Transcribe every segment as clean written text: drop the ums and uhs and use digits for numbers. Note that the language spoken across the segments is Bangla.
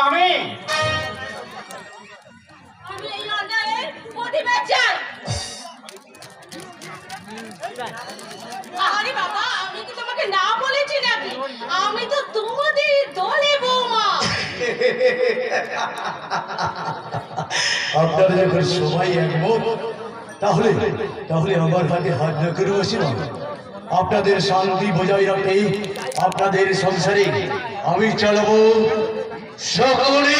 আমি এই অন্যায়ের প্রতিবাদ চাই। আরে বাবা, আমি কি তোমাকে না বলেছি নাকি? আমি তো তোমাদের দলে বৌমা। আপনারা যখন সবাই একমত, তাহলে তাহলে আমার হাতে হাত না করে বসে না। আপনাদের শান্তি বজায় রাখতে আপনাদের সংসারে আমি চালাবো সকলে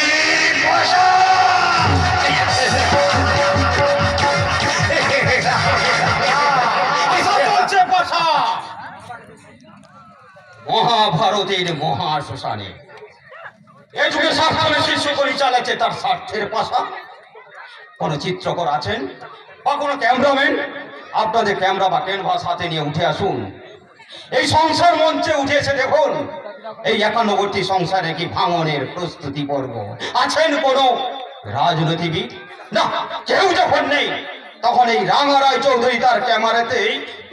মহাভারতের মহা শ্মশানে এই যুগে স্বার্থে শিষ্য পরিচালাচ্ছে তার স্বার্থের পাশা। কোন চিত্রকর আছেন বা কোনো ক্যামেরাম্যান? আপনাদের ক্যামেরা বা ক্যানভাস হাতে নিয়ে উঠে আসুন। এই সংসার মঞ্চে উঠেছে দেখুন। এই 91টি সংসারে কি ভাঙনের প্রস্তুতি পর্ব। আছেন কোন রাজনীতিবিদ? না, কেউ যখন নেই তখন এই রাঙারায় চৌধুরী তার ক্যামেরাতেই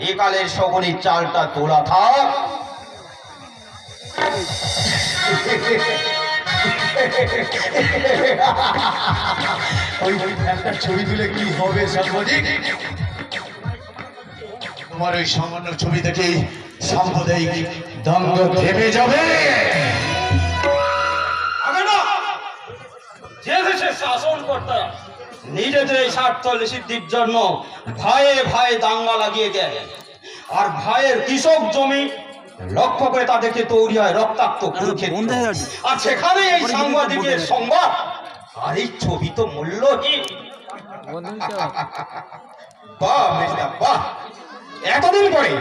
একালের শকুনির চালটা তোলা থাক। ওই একটা ছবি তুলে কি হবে সাংবাদিক? তোমার ওই সামান্য ছবি থেকে সাম্প্রদায়িক দাঙ্গা থেমে যাবে। যে দেশের শাসনকর্তা নিজেদের এই স্বার্থ সিদ্ধির জন্য ভাইয়ে ভাইয়ে দাঙ্গা লাগিয়ে দেয়, আর ভাইয়ের কৃষক জমি লক্ষ্য করে তাদেরকে তৈরি হয় রক্তাক্ত কুরুক্ষেত্র। আর সেখানে এই সাংবাদিকের সংবাদ আর এই ছবি তো মূল্যহীন। বাহ মেজদা বাহ, এতদিন পরে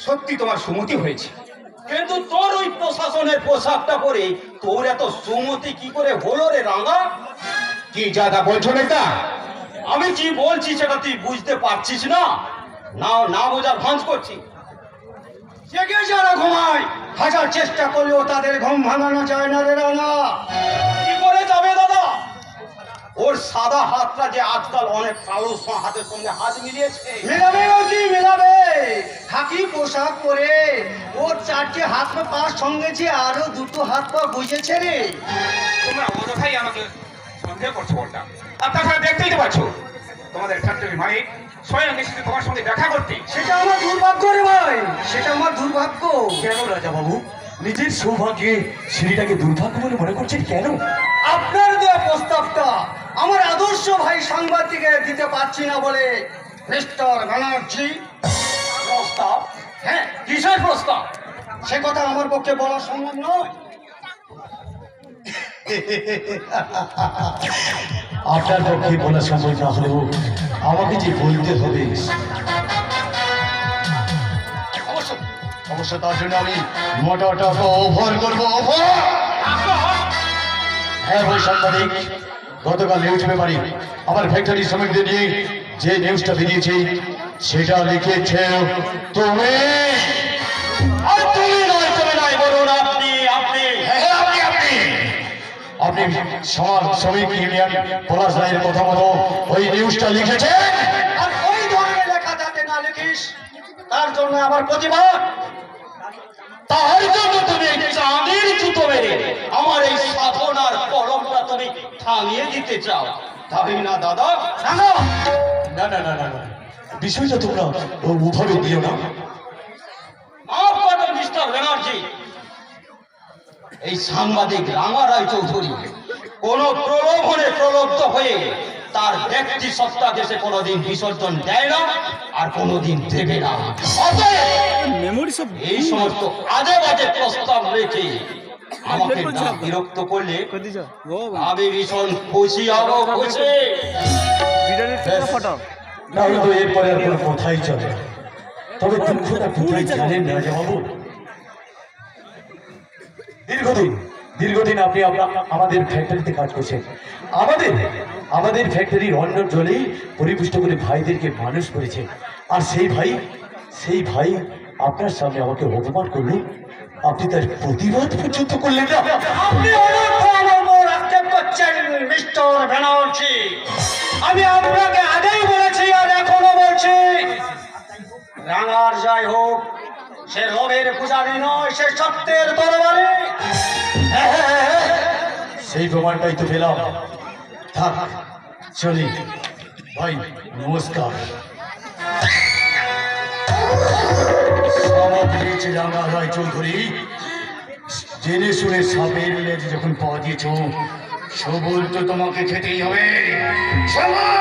সত্যি তোমার সুমতি হয়েছে। কিন্তু তোর ওই প্রশাসনের পোশাকটা পরে তোর এত সুমতি কি করে হলো রে রাঙা? কি জায়গা বলছো নেতা? আমি কি বলছি সেটা তুই বুঝতে পারছিস না? না না বোঝার ভাঁজ করছি। জেগে যারা ঘুমায় হাজার চেষ্টা করলেও তাদের ঘুম ভাঙানো যায় না রে রাঙা। কি করে যাবে দাদা? ওর সাদা হাতটা যে আজকাল অনেক কালো হাতের সঙ্গে হাত মিলিয়েছে। মেলাবে ও কি মেলাবে? খাকি পোশাক পরে ওর 4টে হাত পা সঙ্গে যে আরো 2টো হাত পা বুঝেছে রে। তোমরা অযথাই আমাকে সন্দেহ করছো বলটা। আর তাছাড়া দেখতেই তো পাচ্ছ তোমাদের ফ্যাক্টরি মালিক স্বয়ং এসেছে তোমার সঙ্গে দেখা করতে। সেটা আমার দুর্ভাগ্য রে ভাই, সেটা আমার দুর্ভাগ্য। কেন রাজা বাবু নিজের সৌভাগ্যে সিঁড়িটাকে দুর্ভাগ্য বলে মনে করছেন কেন? আপনার দেওয়া প্রস্তাবটা আমার আদর্শ ভাই সাংবাদিকে দিতে পারছি না বলে মিস্টার ব্যানার্জি। প্রস্তাব? হ্যাঁ, কিসের প্রস্তাব? সে কথা আমার পক্ষে বলা সম্ভব নয়। আপনার পক্ষে বলা সম্ভব না হলেও আমাকে যে বলতে হবে, অবশ্য তার জন্য আমি মোটা টাকা অফার করবো। হ্যাঁ ভাই সাংবাদিক, গতকাল নিউজ পেপারে আমার ফ্যাক্টরি শ্রমিকদের নিয়ে যে নিউজটা বেরিয়েছে সেটা লিখেছে তুমি। আর তুমি নয়, তুমি নয়, বলুন আপনি। আপনি হ্যাঁ আপনি আপনি আপনি সমাজ শ্রমিক ইউনিয়ন পলাশ রায়ের কথা মতো ওই নিউজটা লিখেছেন। আর ওই ধরনের লেখা যাতে না লিখিস তার জন্য আমার প্রতিবাদ। তার জন্য তুমি এই চাঁদের জুতো মেরে আমার এই সাধনার কলমটা তুমি থামিয়ে দিতে চাও, তাই না দাদা? না না না না না না, বিষয়টা তোমরা ওভাবে দিও না। মাফ করবেন মিস্টার ব্যানার্জি, এই সাংবাদিক রাঙা রায় চৌধুরী কোন প্রলোভনে প্রলুব্ধ হয়ে তার ব্যক্তি সত্তা দেশে কোনোদিন বিসর্জন দেয় না আর কোনোদিন দেবে না। এই সমস্ত আজে বাজে প্রস্তাব রেখে আমাকে না বিরক্ত করলে আমি ভীষণ খুশি হব। খুশি তাহলে তো এরপরে আর কোনো কথাই চলে না। তবে দুঃখটা কোথায় জানেন রাজা বাবু? দীর্ঘদিন আপনি আমাদের ফ্যাক্টরিতে কাজ করছেন। আমাদের ফ্যাক্টরির অন্য জলেই পরিপুষ্ট করে ভাইদেরকে মানুষ করেছে। আর সেই ভাই আপনার সামনে আমাকে অপমান করলো, আপনি তার প্রতিবাদ পর্যন্ত করলেন না। আপনি আক্ষেপ করছেন মিস্টার ব্যানার্জি। আমি আপনাকে আগেই বলেছি আর এখনো বলছি, রাঙার যাই হোক সে লোভের পূজারী নয়, সে সত্যের তরবারি। সেই প্রমাণটাই তো পেলাম। থাক চলি ভাই, নমস্কার। রাঙা রায় চৌধুরী, জেনে শুনে সাপের লেজ যখন পা দিয়েছ, সবল তো তোমাকে খেতেই হবে। সবাই